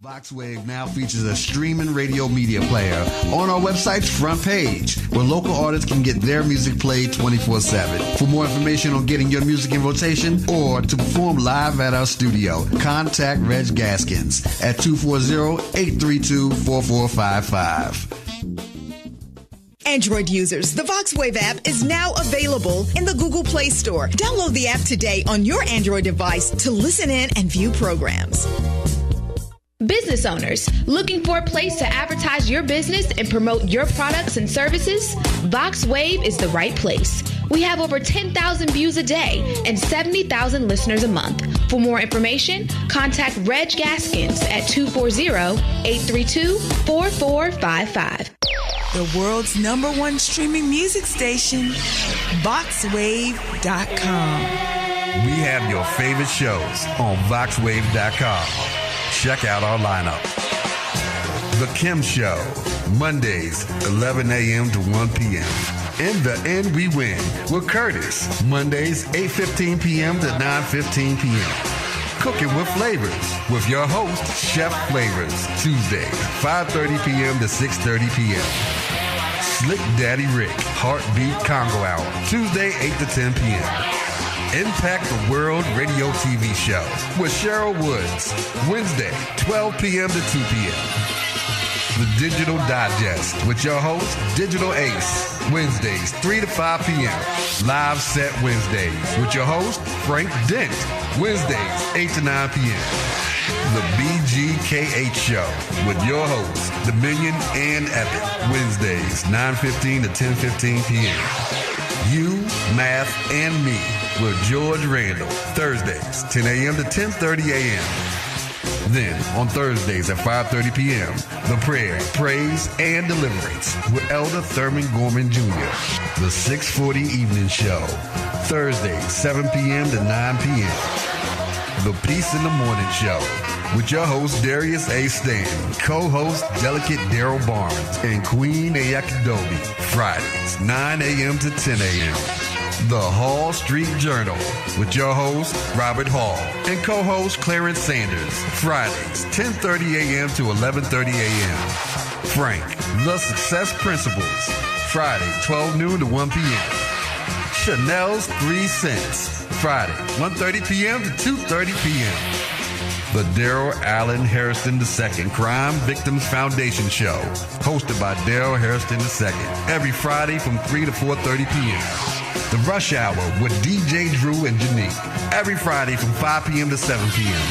VoxWave now features a streaming radio media player on our website's front page, where local artists can get their music played 24/7. For more information on getting your music in rotation or to perform live at our studio, contact Reg Gaskins at 240-832-4455. Android users, the VoxWave app is now available in the Google Play Store. Download the app today on your Android device to listen in and view programs. Business owners looking for a place to advertise your business and promote your products and services? VoxWave is the right place. We have over 10,000 views a day and 70,000 listeners a month. For more information, contact Reg Gaskins at 240-832-4455. The world's #1 streaming music station, VoxWave.com. We have your favorite shows on VoxWave.com. Check out our lineup. The Kim Show, Mondays, 11 a.m. to 1 p.m. In the End We Win with Curtis, Mondays, 8:15 p.m. to 9:15 p.m. Cooking with Flavors with your host, Chef Flavors, Tuesdays, 5:30 p.m. to 6:30 p.m. Slick Daddy Rick, Heartbeat Congo Hour, Tuesday, 8 to 10 p.m. Impact the World Radio TV Show with Cheryl Woods, Wednesday, 12 p.m. to 2 p.m. The Digital Digest with your host, Digital Ace, Wednesdays, 3 to 5 p.m. Live Set Wednesdays with your host, Frank Dent, Wednesdays, 8 to 9 p.m. The BGKH Show with your hosts, Dominion and Epic, Wednesdays, 9:15 to 10:15 p.m. You, Math, and Me with George Randall, Thursdays, 10 a.m. to 10:30 a.m. Then, on Thursdays at 5:30 p.m., The Prayer, Praise, and Deliverance with Elder Thurman Gorman Jr., The 640 Evening Show, Thursdays, 7 p.m. to 9 p.m. The Peace in the Morning Show with your host, Darius A. Stanton, co-host, Delicate Daryl Barnes, and Queen Ayakidobi, Fridays, 9 a.m. to 10 a.m. The Hall Street Journal with your host, Robert Hall, and co-host Clarence Sanders, Fridays, 10:30 a.m. to 11:30 a.m. Frank, The Success Principles, Friday, 12 noon to 1 p.m. Chanel's 3 Cents, Friday, 1:30 p.m. to 2:30 p.m. The Daryl Allen Hairston II Crime Victims Foundation Show, hosted by Daryl Hairston II, every Friday from 3 to 4:30 p.m. The Rush Hour with DJ Drew and Janique, every Friday from 5 p.m. to 7 p.m.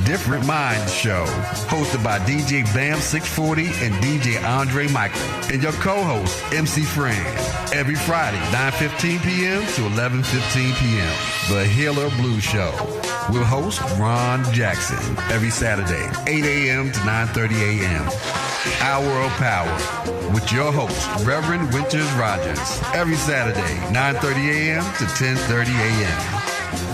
Different Minds Show, hosted by DJ Bam 640 and DJ Andre Michael, and your co-host, MC Fran, every Friday, 9:15 p.m. to 11:15 p.m. The Healer Blues Show, with host Ron Jackson, every Saturday, 8 a.m. to 9:30 a.m. Hour of Power, with your host, Reverend Winters Rogers, every Saturday, 9:30 a.m. to 10:30 a.m.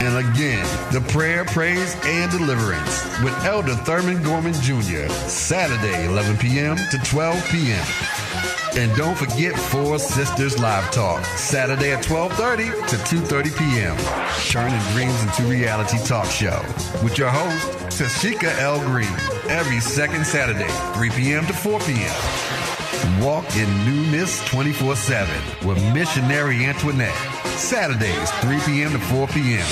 And again, The Prayer, Praise, and Deliverance with Elder Thurman Gorman Jr., Saturday, 11 p.m. to 12 p.m. And don't forget Four Sisters Live Talk, Saturday at 12:30 to 2:30 p.m. Turning dreams into reality talk show with your host, Tashika L. Green, every second Saturday, 3 p.m. to 4 p.m. Walk in Newness 24/7 with Missionary Antoinette, Saturdays, 3 p.m. to 4 p.m.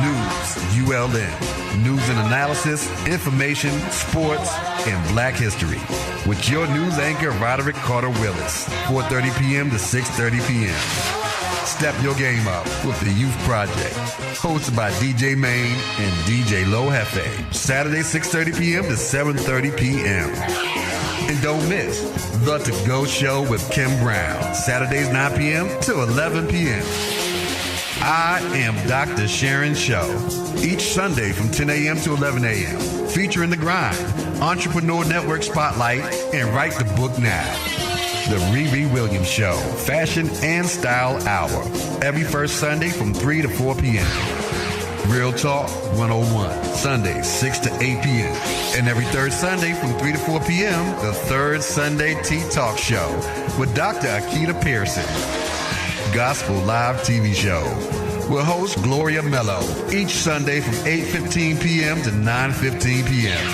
News, ULM, news and analysis, information, sports, and black history with your news anchor, Roderick Carter Willis, 4:30 p.m. to 6:30 p.m. Step your game up with the Youth Project, hosted by DJ Main and DJ Low Hefe, Saturday, 6:30 p.m. to 7:30 p.m. And don't miss The To Go Show with Kim Brown, Saturdays 9 p.m. to 11 p.m. I Am Dr. Sharon Show, each Sunday from 10 a.m. to 11 a.m., featuring The Grind, Entrepreneur Network Spotlight, and Write the Book Now. The Riri Williams Show, Fashion and Style Hour, every first Sunday from 3 to 4 p.m. Real Talk 101, Sundays 6 to 8 p.m. And every third Sunday from 3 to 4 p.m., the Third Sunday Tea Talk Show with Dr. Akita Pearson. Gospel Live TV Show with host Gloria Mello, each Sunday from 8:15 p.m. to 9:15 p.m.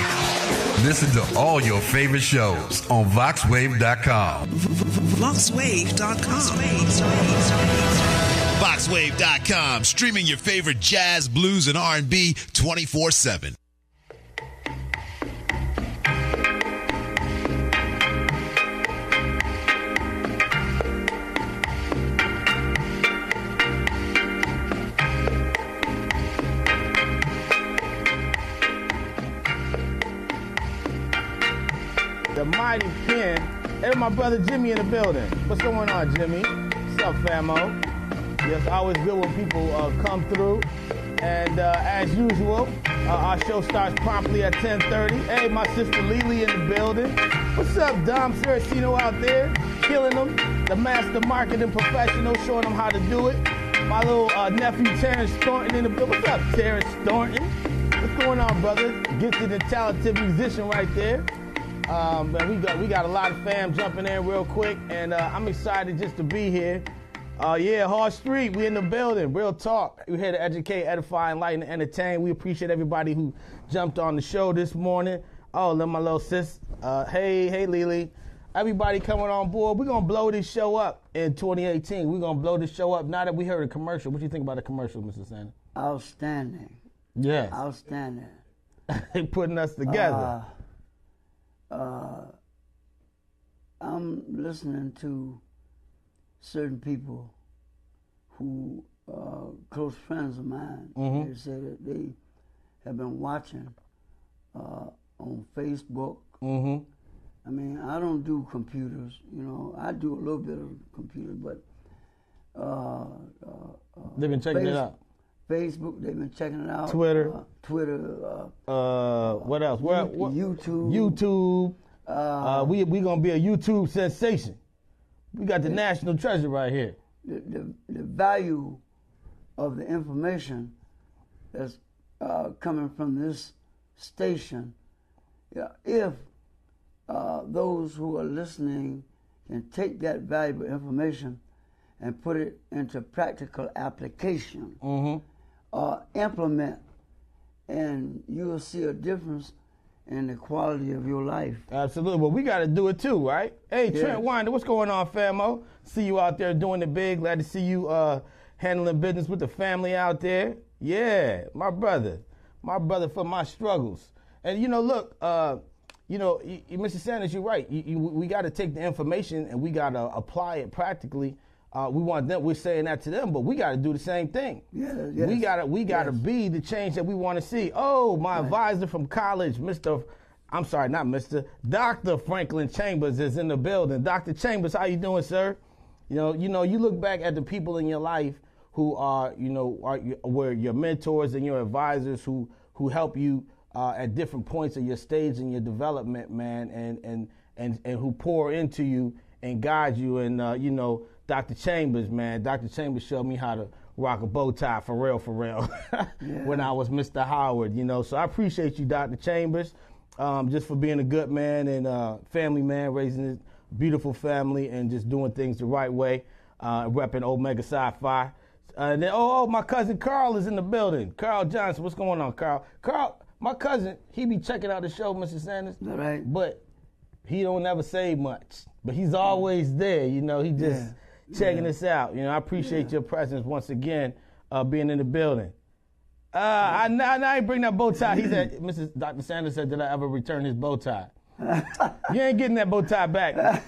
Listen to all your favorite shows on VoxWave.com. VoxWave.com. VoxWave.com, streaming your favorite jazz, blues, and R&B 24/7. The mighty Ken. There's my brother Jimmy in the building. What's going on, Jimmy? What's up, famo? Yes, always good when people come through. And as usual, our show starts promptly at 10:30. Hey, my sister Lily in the building. What's up, Dom Saracino out there? Killing them. The master marketing professional, showing them how to do it. My little nephew Terrence Thornton in the building. What's up, Terrence Thornton? What's going on, brother? Gifted and talented musician right there. And we got a lot of fam jumping in real quick, and I'm excited just to be here. Hall Street, we in the building. Real talk. We're here to educate, edify, enlighten, and entertain. We appreciate everybody who jumped on the show this morning. Oh, my little sis. Hey, Lily. Everybody coming on board. We're going to blow this show up in 2018. We're going to blow this show up now that we heard a commercial. What do you think about the commercial, Mr. Sanders? Outstanding. Yes. Outstanding. They putting us together. I'm listening to certain people who close friends of mine. Mm-hmm. They say that they have been watching on Facebook. Mm-hmm. I mean, I don't do computers, I do a little bit of computers, but they've been checking it out. Facebook, they've been checking it out. Twitter. What else? YouTube. We gonna be a YouTube sensation. We got the national treasure right here. The value of the information that's coming from this station, if those who are listening can take that valuable information and put it into practical application, implement, and you will see a difference in the quality of your life. Absolutely. Well, we got to do it too, right? Hey, Yes. Trent Winder, what's going on, famo? See you out there doing it big. Glad to see you handling business with the family out there. Yeah, my brother for my struggles. And look, Mr. Sanders, you're right. We got to take the information and we got to apply it practically. We're saying that to them, but we got to do the same thing. Yes. We got to be the change that we want to see. Oh, my advisor from college, Dr. Franklin Chambers is in the building. Dr. Chambers, how you doing, sir? You look back at the people in your life who were your mentors and your advisors who help you at different points of your stage in your development, man, and who pour into you and guide you. And Dr. Chambers, man. Dr. Chambers showed me how to rock a bow tie for real, when I was Mr. Howard, So I appreciate you, Dr. Chambers, just for being a good man and family man, raising a beautiful family and just doing things the right way, repping Omega Sci-Fi. And then, my cousin Carl is in the building. Carl Johnson, what's going on, Carl? Carl, my cousin, he be checking out the show, Mr. Sanders. All right. But he don't never say much. But he's always there, he just... checking us out. I appreciate your presence once again, being in the building. I ain't bring that bow tie. He said, Dr. Sanders said, did I ever return his bow tie? You ain't getting that bow tie back.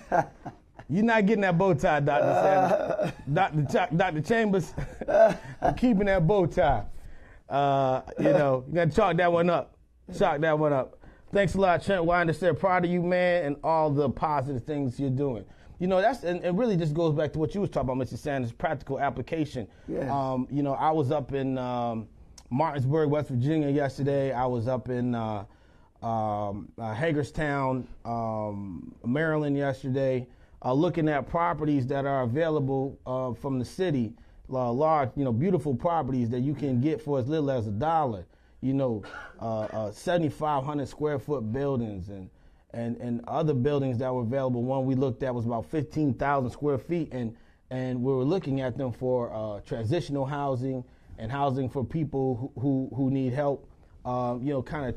You're not getting that bow tie, Dr. Sanders. Dr. Chambers, I'm keeping that bow tie. You got to chalk that one up. Thanks a lot, Trent Winder. Said proud of you, man, and all the positive things you're doing. That's and really just goes back to what you was talking about, Mr. Sanders, practical application. Yes. I was up in Martinsburg, West Virginia yesterday. I was up in Hagerstown, Maryland yesterday, looking at properties that are available from the city, large, beautiful properties that you can get for as little as $1. 7,500 square foot buildings and other buildings that were available. One we looked at was about 15,000 square feet, and we were looking at them for transitional housing and housing for people who need help kind of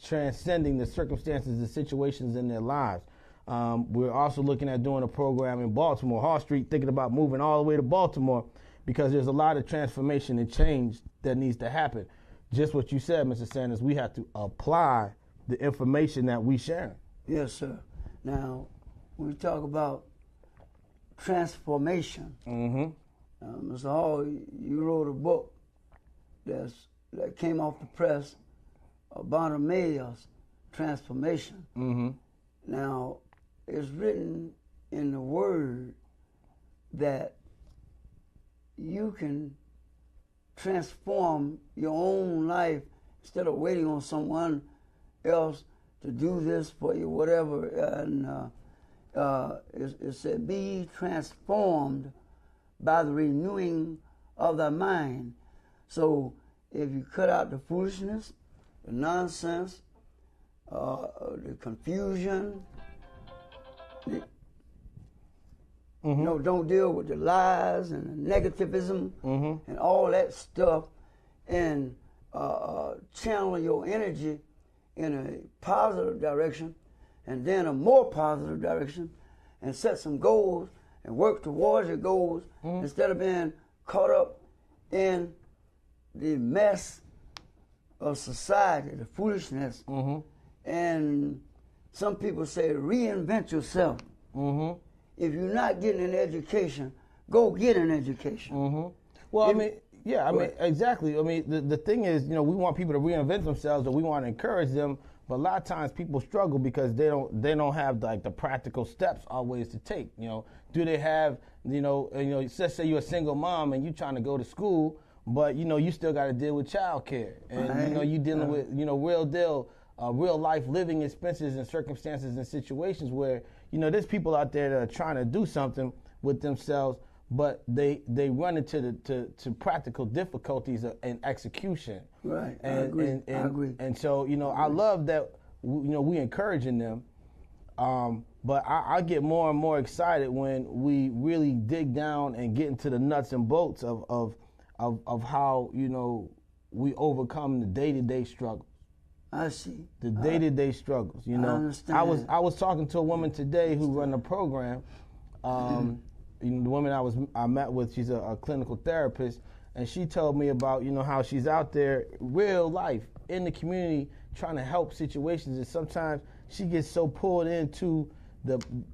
transcending the circumstances and situations in their lives. We're also looking at doing a program in Baltimore, Hall Street, thinking about moving all the way to Baltimore because there's a lot of transformation and change that needs to happen. Just what you said, Mr. Sanders, we have to apply the information that we share. Yes, sir. Now, when we talk about transformation, Mr. Hall, you wrote a book that came off the press, Bartimaeus Transformation. Now, it's written in the Word that you can transform your own life instead of waiting on someone else to do this for you, whatever. And it said, be ye transformed by the renewing of thy mind. So if you cut out the foolishness, the nonsense, the confusion, don't deal with the lies and the negativism and all that stuff, and channel your energy in a positive direction and then a more positive direction, and set some goals and work towards your goals instead of being caught up in the mess of society, the foolishness. And some people say reinvent yourself. If you're not getting an education, go get an education. Well, exactly. I mean, the thing is, we want people to reinvent themselves, or we want to encourage them. But a lot of times people struggle because they don't have like the practical steps always to take. Do they have let's say you're a single mom and you're trying to go to school, but you still got to deal with child care, and you dealing with real life living expenses and circumstances and situations where there's people out there that are trying to do something with themselves, but they run into to practical difficulties in execution. Right. And, I agree. And, I agree. And so I love that we encouraging them, but I get more and more excited when we really dig down and get into the nuts and bolts of how we overcome the day-to-day struggles. I see. The day-to-day struggles. I understand. I was talking to a woman today who run a program. The woman I met with, she's a clinical therapist, and she told me about how she's out there, real life in the community, trying to help situations, and sometimes she gets so pulled into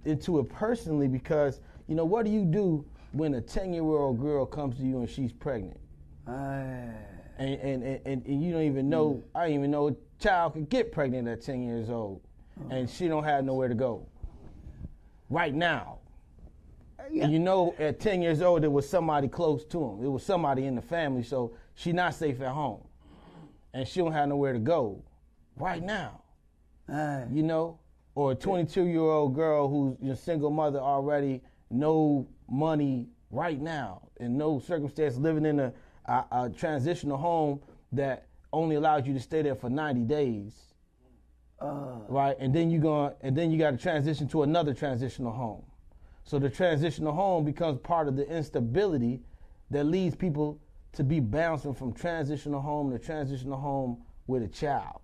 it personally because what do you do when a 10-year-old girl comes to you and she's pregnant? And you don't even know. I didn't even know a child could get pregnant at 10 years old, and she don't have nowhere to go. Right now. Yeah. And at 10 years old, there was somebody close to him. There was somebody in the family, so she's not safe at home. And she don't have nowhere to go right now. Or a 22-year-old girl who's a single mother already, no money right now, and no circumstance, living in a transitional home that only allows you to stay there for 90 days. Right? And then you got to transition to another transitional home. So the transitional home becomes part of the instability that leads people to be bouncing from transitional home to transitional home with a child.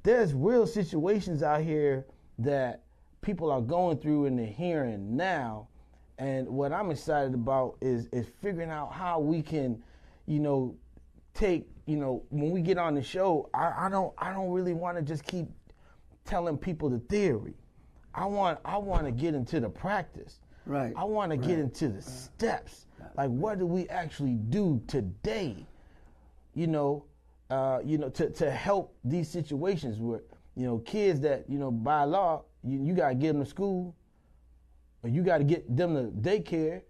There's real situations out here that people are going through in the here and now. And what I'm excited about is figuring out how we can, take, when we get on the show, I don't really want to just keep telling people the theory. I want to get into the practice. Right. I want to get into the steps. Like, what do we actually do today? To help these situations where kids that by law you got to get them to school, or you got to get them to daycare.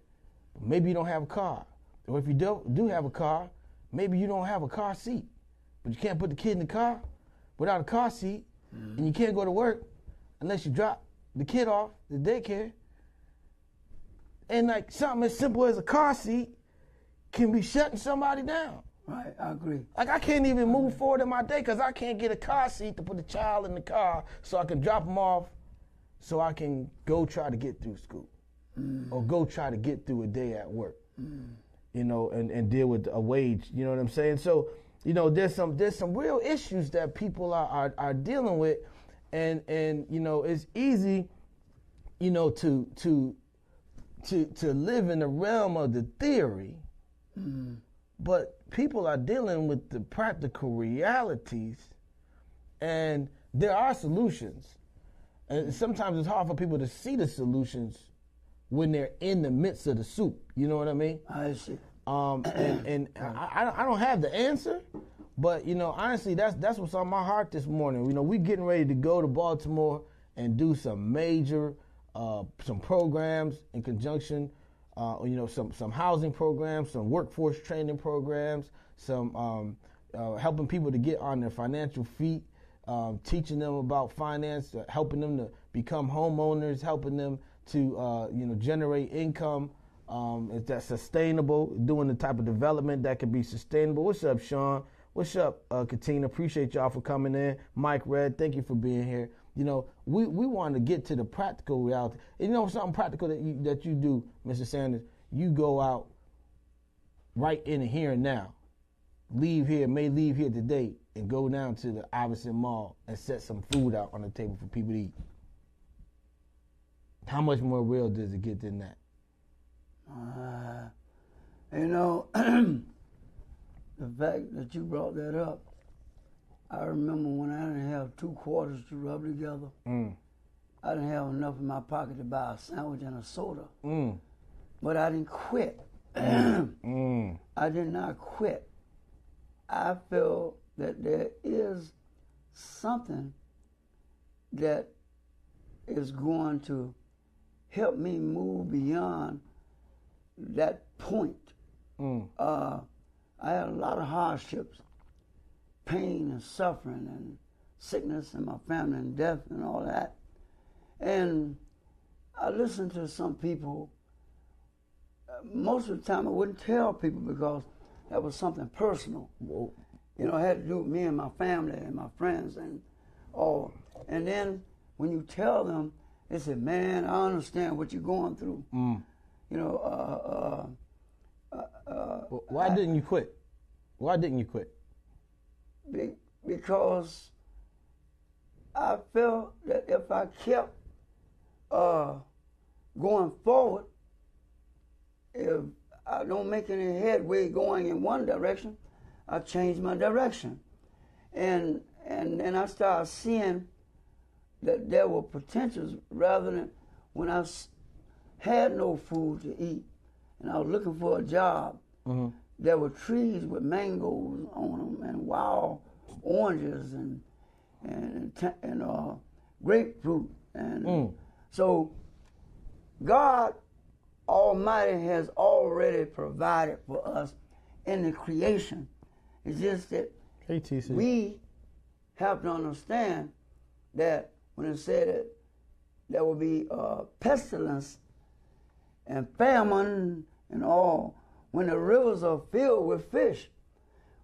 Maybe you don't have a car, or if you do have a car, maybe you don't have a car seat, but you can't put the kid in the car without a car seat, and you can't go to work unless you drop the kid off the daycare. And like something as simple as a car seat can be shutting somebody down. Right, I agree. Like I can't even move forward in my day because I can't get a car seat to put the child in the car so I can drop him off so I can go try to get through school or go try to get through a day at work, and deal with a wage, you know what I'm saying? So there's some real issues that people are dealing with, and it's easy, to live in the realm of the theory, but people are dealing with the practical realities, and there are solutions, and sometimes it's hard for people to see the solutions when they're in the midst of the soup. You know what I mean? I see. And I don't have the answer, but honestly, that's what's on my heart this morning. We getting ready to go to Baltimore and do some major some programs in conjunction, some housing programs, some workforce training programs, some helping people to get on their financial feet, teaching them about finance, helping them to become homeowners, helping them to generate income that's sustainable, doing the type of development that can be sustainable. What's up, Sean? What's up, Katina? Appreciate y'all for coming in. Mike Red, thank you for being here. We want to get to the practical reality. And something practical that you do, Mr. Sanders, you go out right in the here and now. May leave here today and go down to the Iverson Mall and set some food out on the table for people to eat. How much more real does it get than that? The fact that you brought that up, I remember when I didn't have 2 quarters to rub together. I didn't have enough in my pocket to buy a sandwich and a soda. But I didn't quit. I did not quit. I feel that there is something that is going to help me move beyond that point. I had a lot of hardships, pain and suffering and sickness in my family and death and all that. And I listened to some people. Most of the time I wouldn't tell people because that was something personal. It had to do with me and my family and my friends and all. And then when you tell them, they say, man, I understand what you're going through. Why didn't you quit? Why didn't you quit? Because I felt that if I kept going forward, if I don't make any headway going in one direction, I change my direction. And then I started seeing that there were potentials rather than when I had no food to eat and I was looking for a job. There were trees with mangoes on them and wild oranges and grapefruit. And so God Almighty has already provided for us in the creation. It's just that we have to understand that when it said that there will be pestilence and famine and all, when the rivers are filled with fish,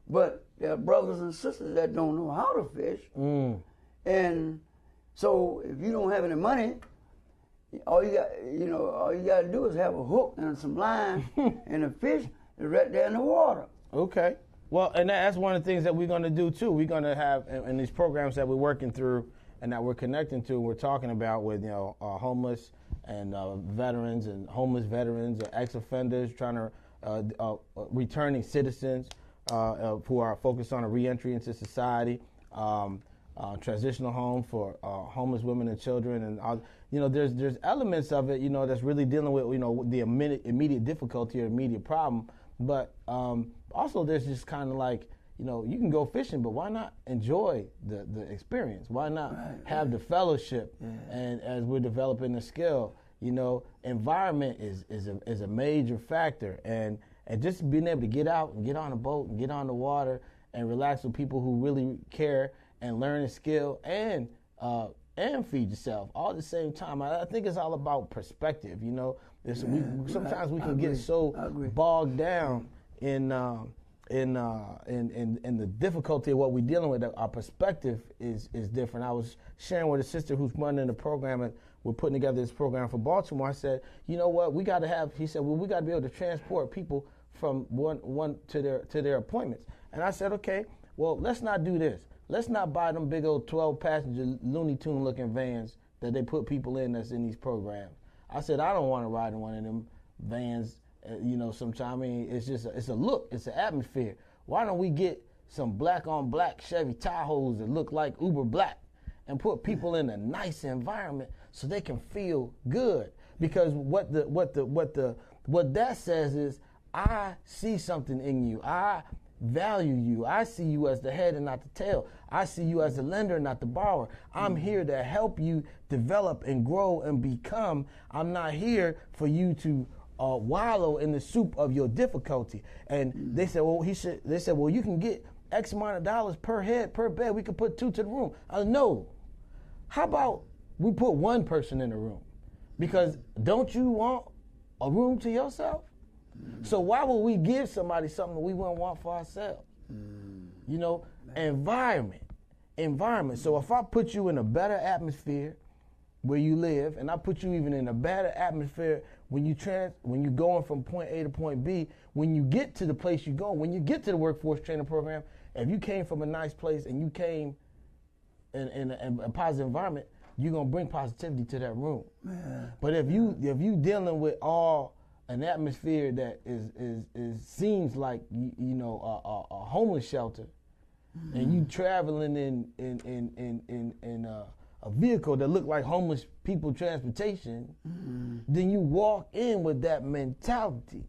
but there are brothers and sisters that don't know how to fish. And so if you don't have any money, all you got to do is have a hook and some line, and the fish is right there in the water. Okay. Well, and that's one of the things that we're going to do too. We're going to have in these programs that we're working through and that we're connecting to. We're talking about with homeless and veterans and homeless veterans, ex-offenders, trying to returning citizens who are focused on a reentry into society. Transitional home for homeless women and children, and there's elements of it that's really dealing with the immediate difficulty or immediate problem, but also there's just kind of like you can go fishing, but why not enjoy the experience? Why not have the fellowship? And as we're developing the skill, environment is a major factor, and just being able to get out and get on a boat and get on the water and relax with people who really care and learn a skill and feed yourself all at the same time. I think it's all about perspective. Sometimes we can get so bogged down in the difficulty of what we're dealing with. Our perspective is different. I was sharing with a sister who's running the program, and we're putting together this program for Baltimore. I said, you know what, he said, we got to be able to transport people from one to their appointments. And I said, okay, well, let's not do this. Let's not buy them big old 12-passenger Looney Tune looking vans that they put people in that's in these programs. I said, I don't want to ride in one of them vans, sometime. I mean, it's a look, it's an atmosphere. Why don't we get some black on black Chevy Tahoes that look like uber black and put people in a nice environment so they can feel good? Because what that says is, I see something in you. I value you. I see you as the head and not the tail. I see you as the lender and not the borrower. I'm here to help you develop and grow and become. I'm not here for you to wallow in the soup of your difficulty. And they said, well, you can get X amount of dollars per head, per bed. We could put 2 to the room. I said, no. How about we put 1 person in the room? Because don't you want a room to yourself? So why would we give somebody something we wouldn't want for ourselves? Environment. So if I put you in a better atmosphere where you live, and I put you even in a better atmosphere when you're going from point A to point B, when you get to the place you go, when you get to the workforce training program, if you came from a nice place and you came in a positive environment, you're gonna bring positivity to that room. Man. But if you dealing with an atmosphere that seems like a homeless shelter, and you traveling in a vehicle that look like homeless people transportation, then you walk in with that mentality,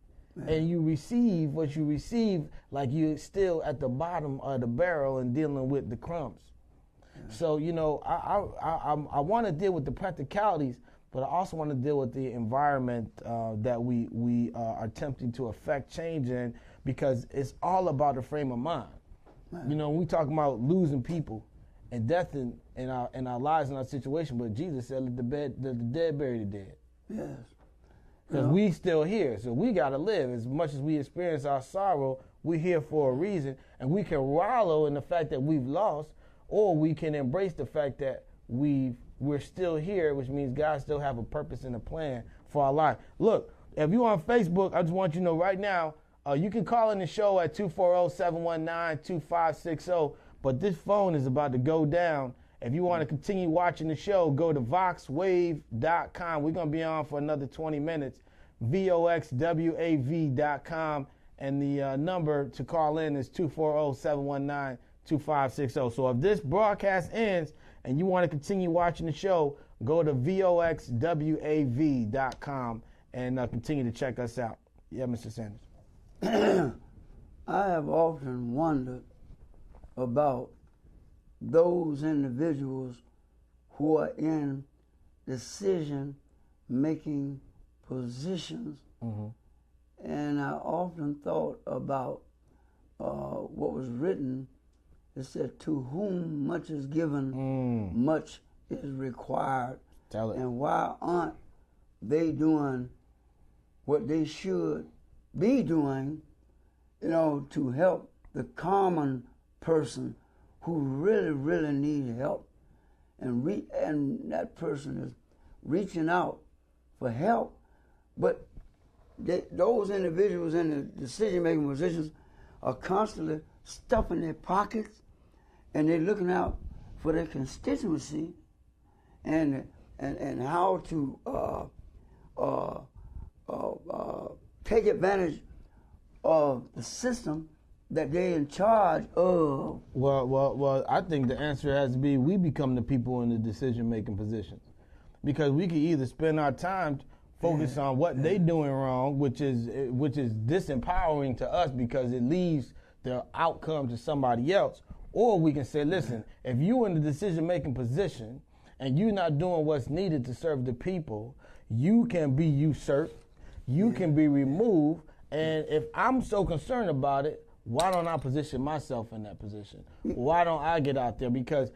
and you receive what you receive like you're still at the bottom of the barrel and dealing with the crumbs. So I want to deal with the practicalities, but I also want to deal with the environment that we are attempting to affect change in, because it's all about the frame of mind. When we talk about losing people and death in our lives and our situation, but Jesus said, let the dead bury the dead. Yes. Because we still here, so we got to live. As much as we experience our sorrow, we're here for a reason, and we can wallow in the fact that we've lost, or we can embrace the fact that we're still here, which means God still have a purpose and a plan for our life. Look, if you're on Facebook, I just want you to know right now, you can call in the show at 240-719-2560, but this phone is about to go down. If you want to continue watching the show, go to VoxWave.com. We're going to be on for another 20 minutes. VoxWAV.com. And the number to call in is 240-719-2560. So if this broadcast ends and you want to continue watching the show, go to VoxWAV.com and continue to check us out. Yeah, Mr. Sanders. I have often wondered about those individuals who are in decision-making positions. Mm-hmm. And I often thought about what was written. It said, to whom much is given, much is required. Tell it. And why aren't they doing what they should be doing, to help the common person who really, really need help, and that person is reaching out for help, but those individuals in the decision-making positions are constantly stuffing their pockets, and they're looking out for their constituency, and how to take advantage of the system that they're in charge of. Well, I think the answer has to be we become the people in the decision-making positions, because we can either spend our time focus on what they doing wrong, which is disempowering to us because it leaves the outcome to somebody else, or we can say, listen, if you're in the decision-making position and you're not doing what's needed to serve the people, you can be usurped, you can be removed, and if I'm so concerned about it, why don't I position myself in that position? Why don't I get out there? Because,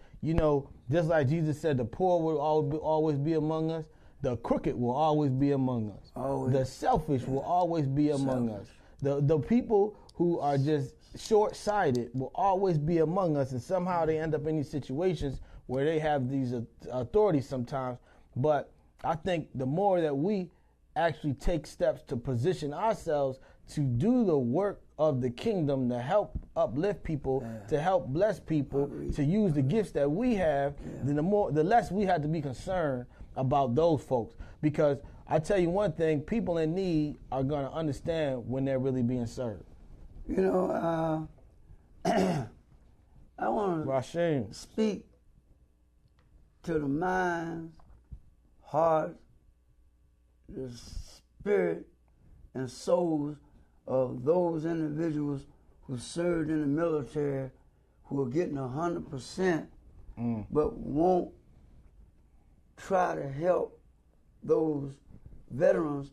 just like Jesus said, the poor will always be among us. The crooked will always be among us. Always. The selfish will always be among us. The people who are just short-sighted will always be among us, and somehow they end up in these situations where they have these authorities sometimes. But I think the more that we actually take steps to position ourselves to do the work of the kingdom, to help uplift people, to help bless people, to use the gifts that we have, then the less we have to be concerned about those folks. Because I tell you one thing, people in need are going to understand when they're really being served. You know, I want to speak to the minds, hearts, the spirit, and souls of those individuals who served in the military, who are getting 100%, but won't try to help those veterans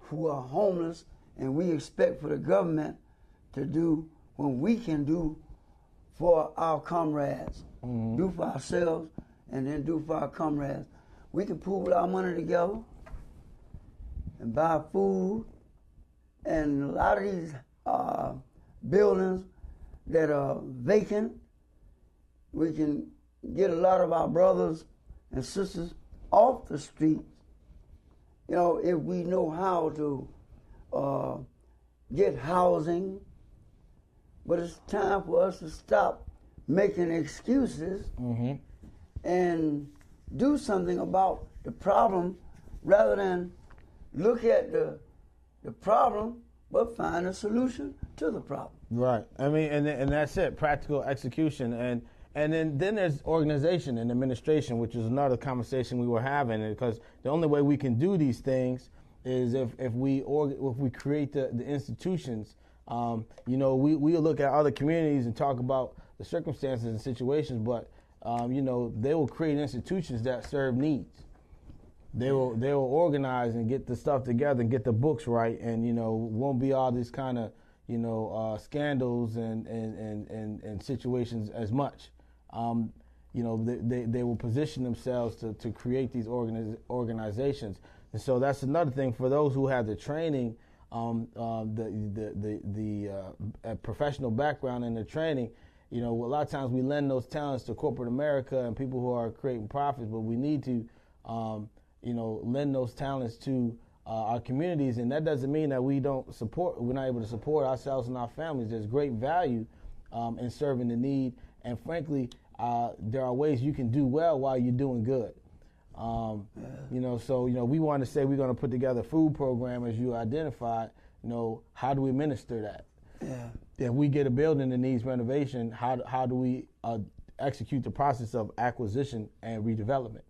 who are homeless, and we expect for the government to do what we can do for our comrades, do for ourselves, and then do for our comrades. We can pool our money together and buy food, and a lot of these buildings that are vacant, we can get a lot of our brothers and sisters off the streets. You know, if we know how to get housing, but it's time for us to stop making excuses and do something about the problem rather than look at the problem, but find a solution to the problem. Right. I mean, and that's it, practical execution. And then there's organization and administration, which is another conversation we were having, because the only way we can do these things is if we create the institutions. You know, we look at other communities and talk about the circumstances and situations, but you know, they will create institutions that serve needs. They will organize and get the stuff together and get the books right, and you know, won't be all these kind of scandals and situations as much. You know, they will position themselves to create these organizations, and so that's another thing for those who have the training, the professional background in the training. You know, a lot of times we lend those talents to corporate America and people who are creating profits, but we need to, lend those talents to our communities, and that doesn't mean that we're not able to support ourselves and our families. There's great value in serving the need, and frankly, there are ways you can do well while you're doing good. So we want to say we're going to put together a food program, as you identified. You know, how do we administer that? Yeah. If we get a building that needs renovation, how do we execute the process of acquisition and redevelopment?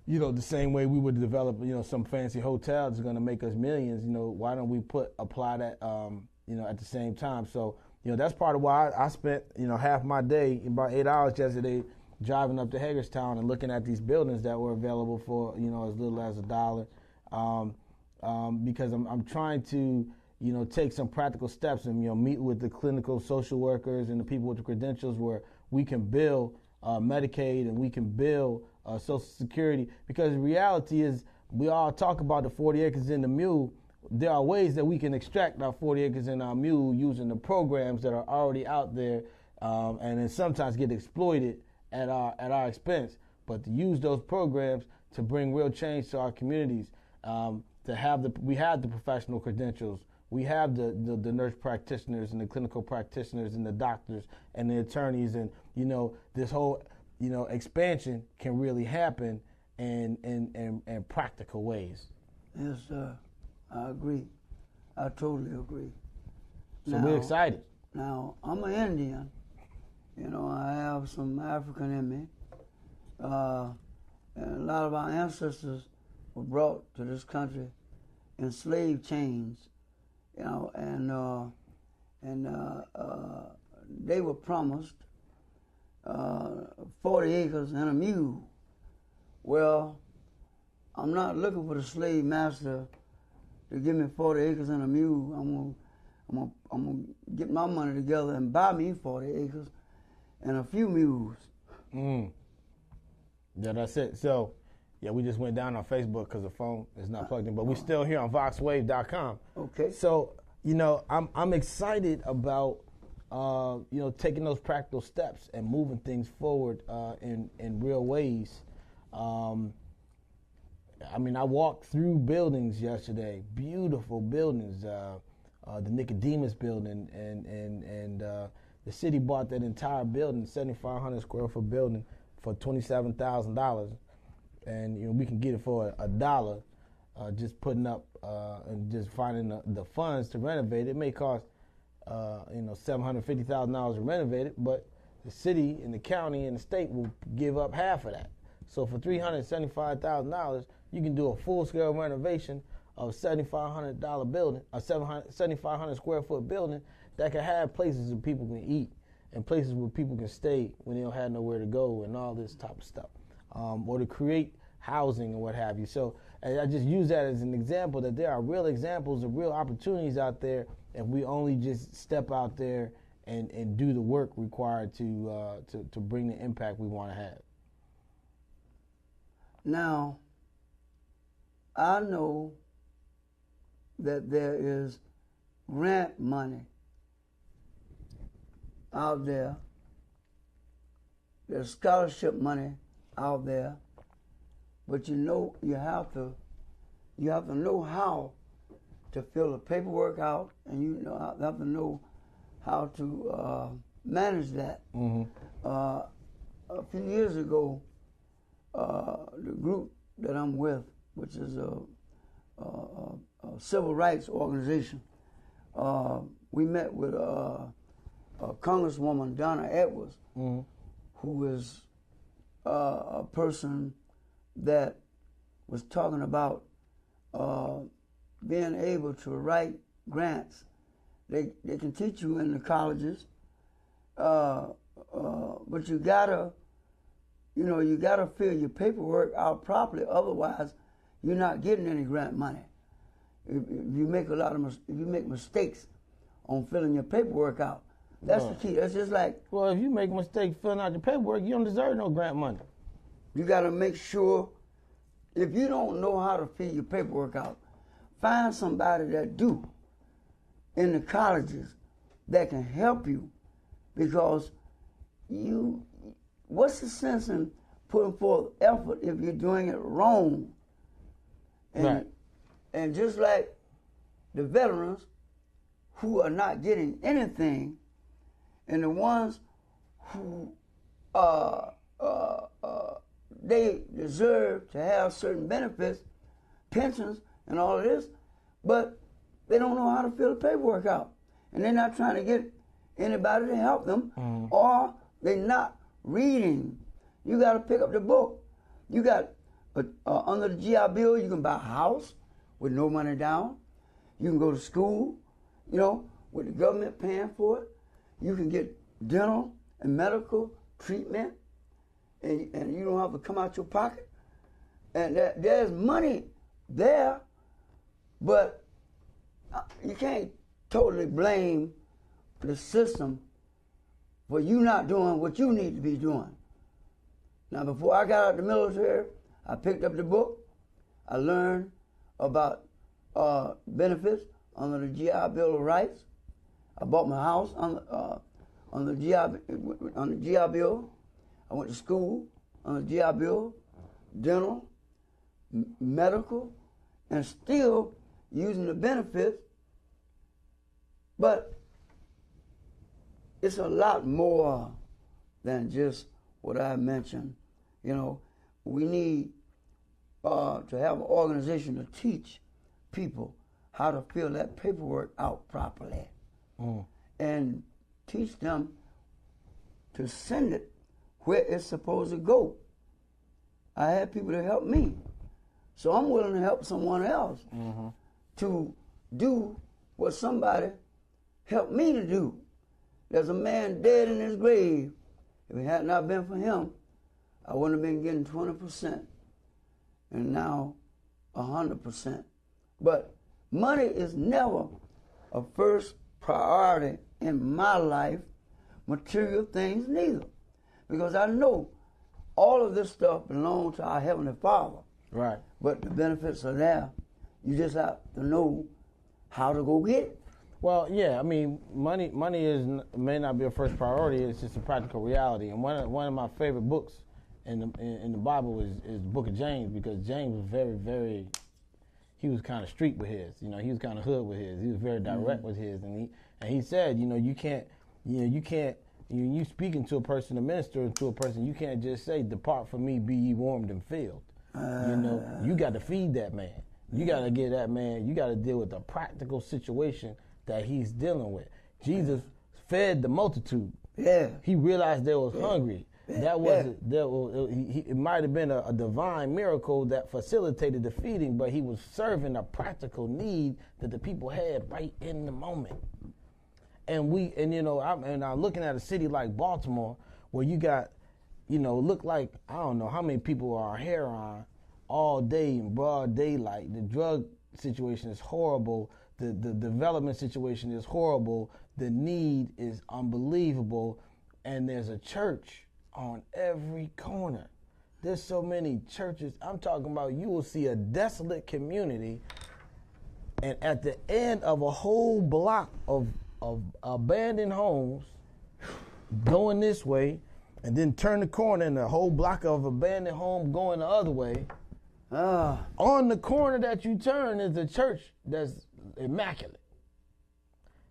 You know, the same way we would develop, some fancy hotel that's going to make us millions. Why don't we apply that, at the same time? So, that's part of why I spent, half my day, about 8 hours yesterday, driving up to Hagerstown and looking at these buildings that were available for, as little as $1, because I'm trying to, take some practical steps and, meet with the clinical social workers and the people with the credentials where we can build Medicaid and we can build Social Security, because the reality is we all talk about the 40 acres in the mule. There are ways that we can extract our 40 acres in our mule using the programs that are already out there, and then sometimes get exploited at our expense. But to use those programs to bring real change to our communities, we have the professional credentials, we have the nurse practitioners and the clinical practitioners and the doctors and the attorneys, and this whole expansion can really happen in practical ways. Yes, sir. I agree. I totally agree. So we're excited. Now, I'm an Indian. I have some African in me. And a lot of our ancestors were brought to this country in slave chains, and they were promised 40 acres and a mule. Well, I'm not looking for the slave master to give me 40 acres and a mule. I'm gonna get my money together and buy me 40 acres and a few mules. Yeah, that's it. So, yeah, we just went down on Facebook because the phone is not plugged in, but we're still here on VoxWave.com. Okay. So, I'm excited about taking those practical steps and moving things forward in real ways. I walked through buildings yesterday, beautiful buildings, the Nicodemus building, and the city bought that entire building, 7,500 square foot building, for $27,000, and we can get it for $1. Just putting up and just finding the funds to renovate it. It may cost $750,000 to renovate it, but the city and the county and the state will give up half of that. So for $375,000, you can do a full-scale renovation of a $7,500 building, a 7,500 square foot building that can have places where people can eat and places where people can stay when they don't have nowhere to go and all this type of stuff, or to create housing and what have you. So I just use that as an example that there are real examples of real opportunities out there, and we only just step out there and do the work required to bring the impact we want to have. Now, I know that there is grant money out there. There's scholarship money out there, but you have to know how to fill the paperwork out, and you have to know how to manage that. Mm-hmm. A few years ago, the group that I'm with, which is a civil rights organization, we met with Congresswoman Donna Edwards, mm-hmm. who is a person that was talking about being able to write grants. They can teach you in the colleges, but you gotta fill your paperwork out properly. Otherwise, you're not getting any grant money. If you make if you make mistakes on filling your paperwork out, that's the key. That's just like, well, if you make a mistake filling out your paperwork, you don't deserve no grant money. You got to make sure, if you don't know how to fill your paperwork out, find somebody that do in the colleges that can help you, because what's the sense in putting forth effort if you're doing it wrong? Right. And just like the veterans who are not getting anything, and the ones who they deserve to have certain benefits, pensions, and all of this, but they don't know how to fill the paperwork out. And they're not trying to get anybody to help them, or they're not reading. You got to pick up the book. You got, under the GI Bill, you can buy a house with no money down. You can go to school, with the government paying for it. You can get dental and medical treatment, and you don't have to come out your pocket. And there's money there, but you can't totally blame the system for you not doing what you need to be doing. Now, before I got out of the military, I picked up the book. I learned about benefits under the GI Bill of Rights. I bought my house on the GI Bill. I went to school on the GI Bill, dental, medical, and still using the benefits. But it's a lot more than just what I mentioned. We need to have an organization to teach people how to fill that paperwork out properly, and teach them to send it where it's supposed to go. I had people to help me, so I'm willing to help someone else to do what somebody helped me to do. There's a man dead in his grave. If it had not been for him, I wouldn't have been getting 20%, and now 100%. But money is never a first priority in my life, material things neither. Because I know all of this stuff belongs to our Heavenly Father. Right. But the benefits are there. You just have to know how to go get it. Well, yeah, I mean, money may not be a first priority. It's just a practical reality. And one of my favorite books in the Bible is the Book of James, because James was very, very. he was kind of street with his. You know, he was kind of hood with his. He was very direct with his, and he said, you know, you can't. You speaking to a person, a minister to a person, you can't just say, "Depart from me, be ye warmed and filled." You know, you got to feed that man. You got to get that man. You got to deal with the practical situation that he's dealing with. Jesus fed the multitude. Yeah. He realized they was hungry. That was it might have been a divine miracle that facilitated the feeding, but he was serving a practical need that the people had right in the moment. And I'm looking at a city like Baltimore, where you got, look like, I don't know how many people are heroin all day in broad daylight. The drug situation is horrible. The development situation is horrible. The need is unbelievable. And there's a church on every corner. There's so many churches. I'm talking about, you will see a desolate community, and at the end of a whole block of abandoned homes, going this way, and then turn the corner and a whole block of abandoned home going the other way. On the corner that you turn is a church that's immaculate.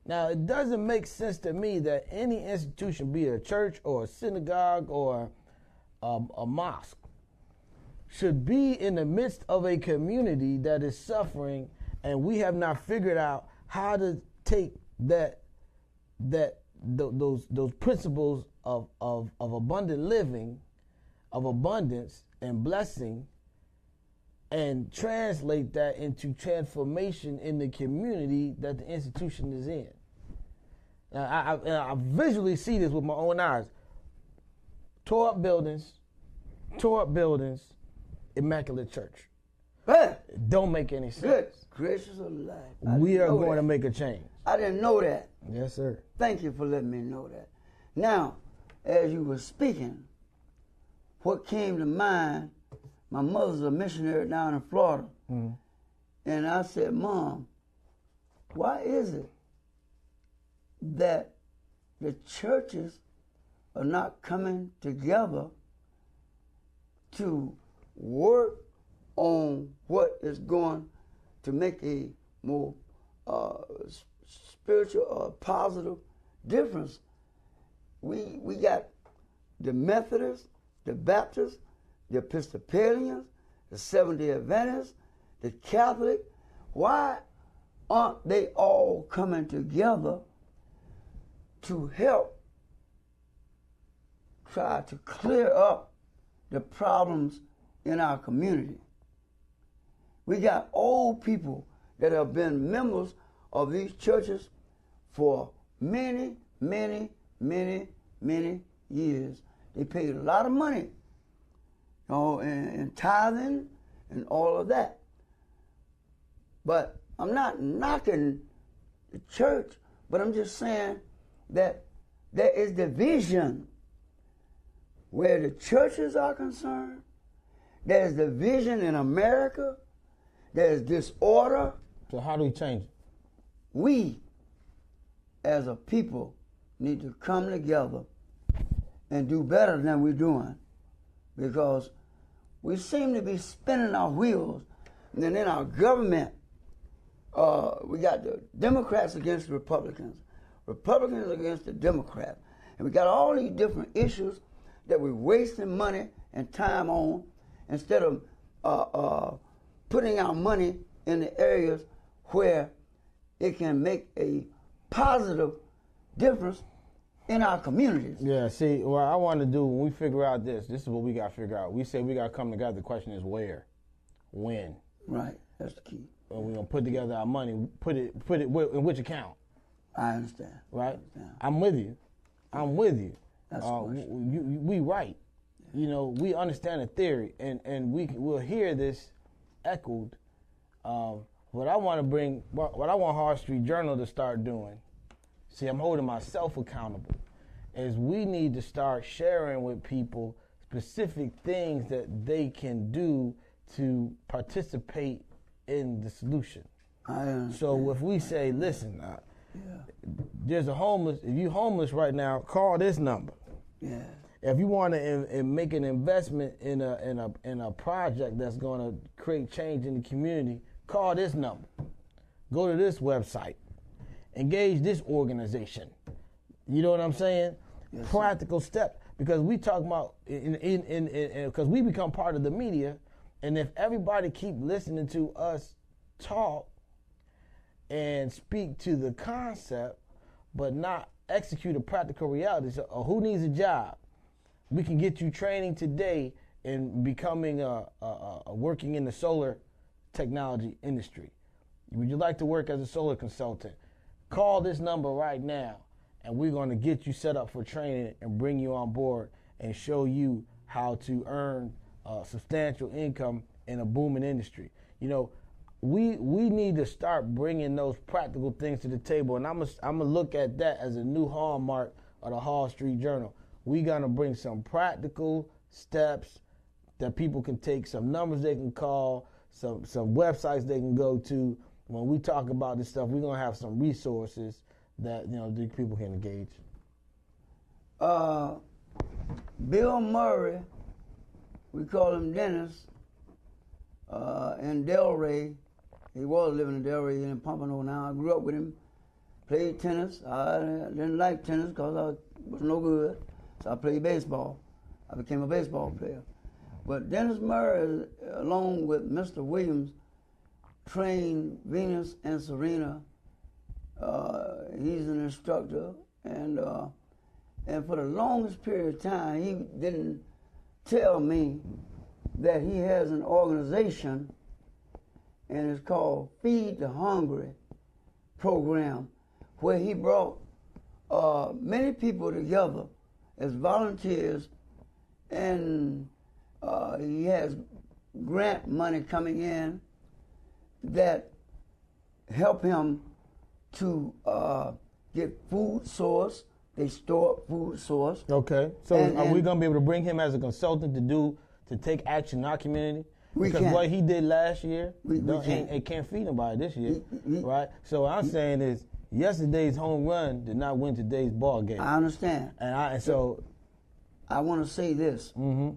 Now, it doesn't make sense to me that any institution, be it a church or a synagogue or a mosque, should be in the midst of a community that is suffering, and we have not figured out how to take those principles of abundant living, of abundance and blessing, and translate that into transformation in the community that the institution is in. Now, I visually see this with my own eyes. Tore up buildings, immaculate church. It don't make any sense. Good gracious alive. We are going to make a change. I didn't know that. Yes, sir. Thank you for letting me know that. Now, as you were speaking, what came to mind, my mother's a missionary down in Florida. Mm-hmm. And I said, Mom, why is it that the churches are not coming together to work on what is going to make a more spiritual or positive difference? We got the Methodists, the Baptists, the Episcopalians, the Seventh-day Adventists, the Catholic. Why aren't they all coming together to help try to clear up the problems in our community? We got old people that have been members of these churches for many, many, many, many years. They paid a lot of money, in tithing and all of that. But I'm not knocking the church, but I'm just saying that there is division where the churches are concerned. There's division in America. There's disorder. So how do we change it? We, as a people, need to come together and do better than we're doing, because we seem to be spinning our wheels. And then in our government, we got the Democrats against the Republicans, Republicans against the Democrats, and we got all these different issues that we're wasting money and time on instead of putting our money in the areas where it can make a positive difference in our communities. Yeah, see, what I want to do when we figure out this is what we got to figure out. We say we got to come together. The question is where, when. Right, that's the key. And we're going to put together our money, put it in which account. I understand. Right? I'm with you. That's the we right. Yeah. We understand the theory, and we'll hear this echoed. What I want Hart Street Journal to start doing, see, I'm holding myself accountable, is we need to start sharing with people specific things that they can do to participate in the solution. So if we say, listen, there's a homeless, if you're homeless right now, call this number. Yeah. If you want to make an investment in a project that's going to create change in the community, call this number, go to this website, engage this organization. You know what I'm saying? Yes, practical steps, because we talk about because we become part of the media, and if everybody keep listening to us talk and speak to the concept, but not execute a practical reality. So, who needs a job? We can get you training today in becoming working in the solar technology industry. Would you like to work as a solar consultant? Call this number right now, and we're going to get you set up for training and bring you on board and show you how to earn substantial income in a booming industry. You know, we need to start bringing those practical things to the table, and I'm gonna look at that as a new hallmark of the Hall Street Journal. We're gonna bring some practical steps that people can take, some numbers they can call, some websites they can go to. When we talk about this stuff, we're gonna have some resources that the people can engage. Bill Murray, we call him Dennis, in Delray. He was living in Delray in Pompano now. I grew up with him, played tennis. I didn't like tennis because I was no good, so I played baseball. I became a baseball player. But Dennis Murray, along with Mr. Williams, trained Venus and Serena. He's an instructor, and for the longest period of time, he didn't tell me that he has an organization, and it's called Feed the Hungry program, where he brought many people together as volunteers, and he has grant money coming in that help him to get food source. They store up food source. Okay, so are we going to be able to bring him as a consultant to take action in our community? Because what he did last year, it can't feed nobody this year, right? So what I'm saying is, yesterday's home run did not win today's ball game. I understand. And so I want to say this. Mm-hmm.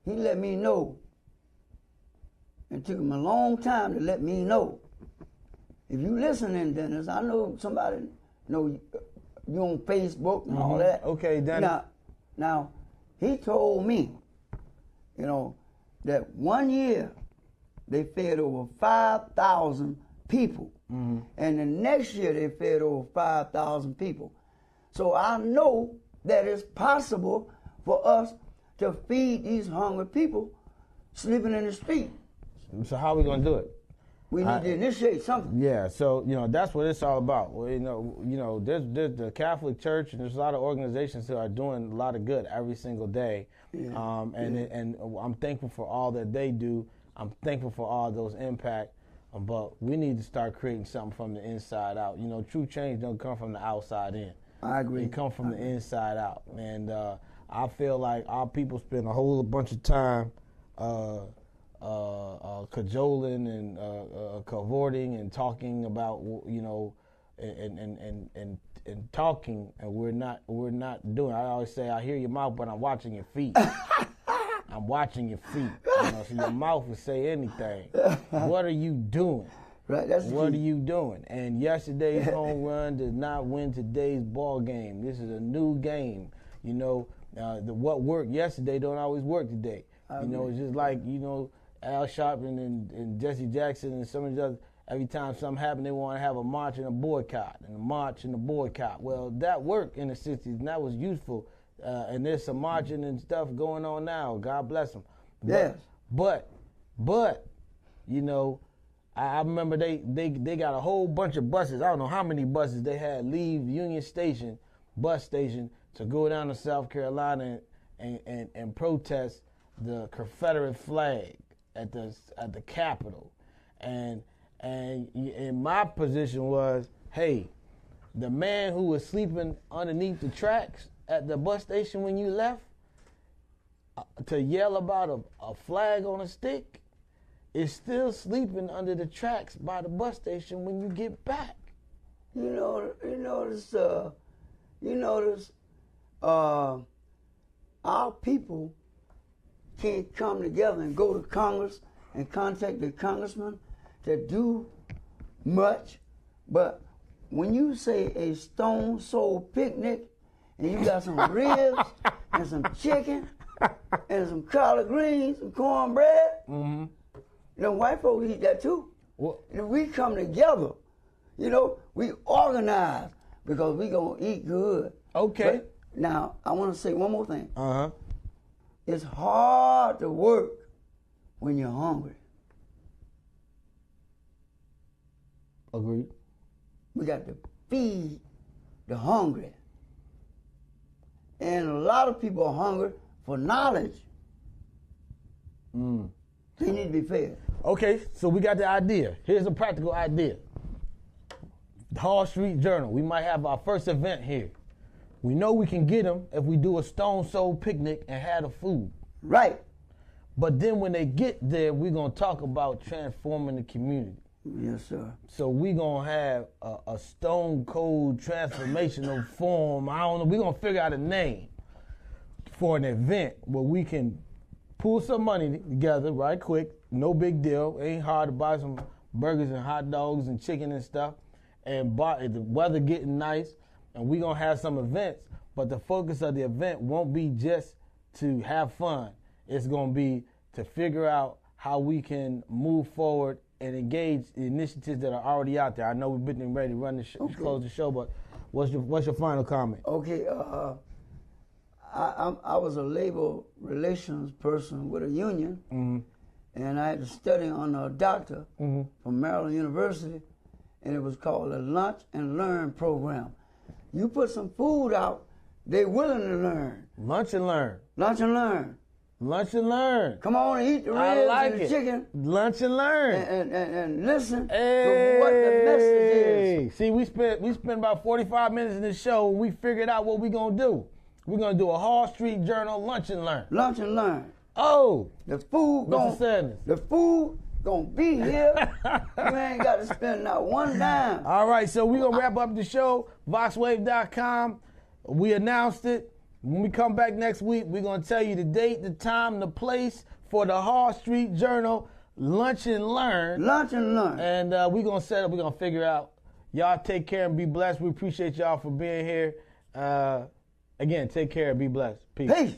He let me know. It took him a long time to let me know. If you listening, Dennis, I know somebody know you on Facebook and all that. Okay, Dennis. Now, he told me, that 1 year they fed over 5,000 people. Mm-hmm. And the next year they fed over 5,000 people. So I know that it's possible for us to feed these hungry people sleeping in the street. So how are we going to do it? We need to initiate something. Yeah, so that's what it's all about. Well, there's the Catholic Church, and there's a lot of organizations that are doing a lot of good every single day. Yeah. And I'm thankful for all that they do. I'm thankful for all those impact. But we need to start creating something from the inside out. True change don't come from the outside in. I agree. It comes from the inside out. And I feel like our people spend a whole bunch of time cajoling and cavorting and talking about and talking, and we're not doing. I always say, I hear your mouth, but I'm watching your feet. I'm watching your feet. So your mouth will say anything. What are you doing? Right. That's what are you doing? And yesterday's home run did not win today's ball game. This is a new game. What worked yesterday don't always work today. It's just like Al Sharpton and Jesse Jackson and some of the others. Every time something happened, they want to have a march and a boycott, and a march and a boycott. Well, that worked in the 60s, and that was useful. And there's some marching and stuff going on now. God bless them. Yes. But I remember they got a whole bunch of buses. I don't know how many buses they had leave Union Station, bus station, to go down to South Carolina and protest the Confederate flag at the Capitol. And my position was, hey, the man who was sleeping underneath the tracks at the bus station when you left to yell about a flag on a stick is still sleeping under the tracks by the bus station when you get back. You notice our people can't come together and go to Congress and contact the congressman that do much, but when you say a stone soul picnic and you got some ribs and some chicken and some collard greens and cornbread, white folks eat that too. And we come together, we organize because we gonna eat good. Okay. But now, I want to say one more thing. It's hard to work when you're hungry. Agreed. We got to feed the hungry. And a lot of people are hungry for knowledge. They need to be fed. Okay, so we got the idea. Here's a practical idea. The Hall Street Journal. We might have our first event here. We know we can get them if we do a Stone Soul picnic and have the food. Right. But then when they get there, we're going to talk about transforming the community. Yes, sir. So we're going to have a stone cold transformational form. I don't know. We're going to figure out a name for an event where we can pull some money together right quick. No big deal. It ain't hard to buy some burgers and hot dogs and chicken and stuff. And the weather getting nice. And we're going to have some events. But the focus of the event won't be just to have fun. It's going to be to figure out how we can move forward and engage the initiatives that are already out there. I know we've been ready to run the show, close the show, but what's your final comment? Okay, I was a labor relations person with a union, and I had to study under a doctor from Maryland University, and it was called a Lunch and Learn program. You put some food out, they're willing to learn. Lunch and learn. Lunch and learn. Lunch and learn. Come on and eat the ribs and the chicken. Lunch and learn. And listen to what the message is. See, we spent about 45 minutes in this show and we figured out what we're going to do. We're going to do a Hall Street Journal Lunch and Learn. Lunch and learn. Oh. The food gonna be here. You ain't got to spend not one dime. All right, so we're going to wrap up the show. VoxWave.com. We announced it. When we come back next week, we're going to tell you the date, the time, the place for the Hall Street Journal Lunch and Learn. Lunch and Learn. And we're going to set up, we're going to figure out. Y'all take care and be blessed. We appreciate y'all for being here. Again, take care and be blessed. Peace. Peace.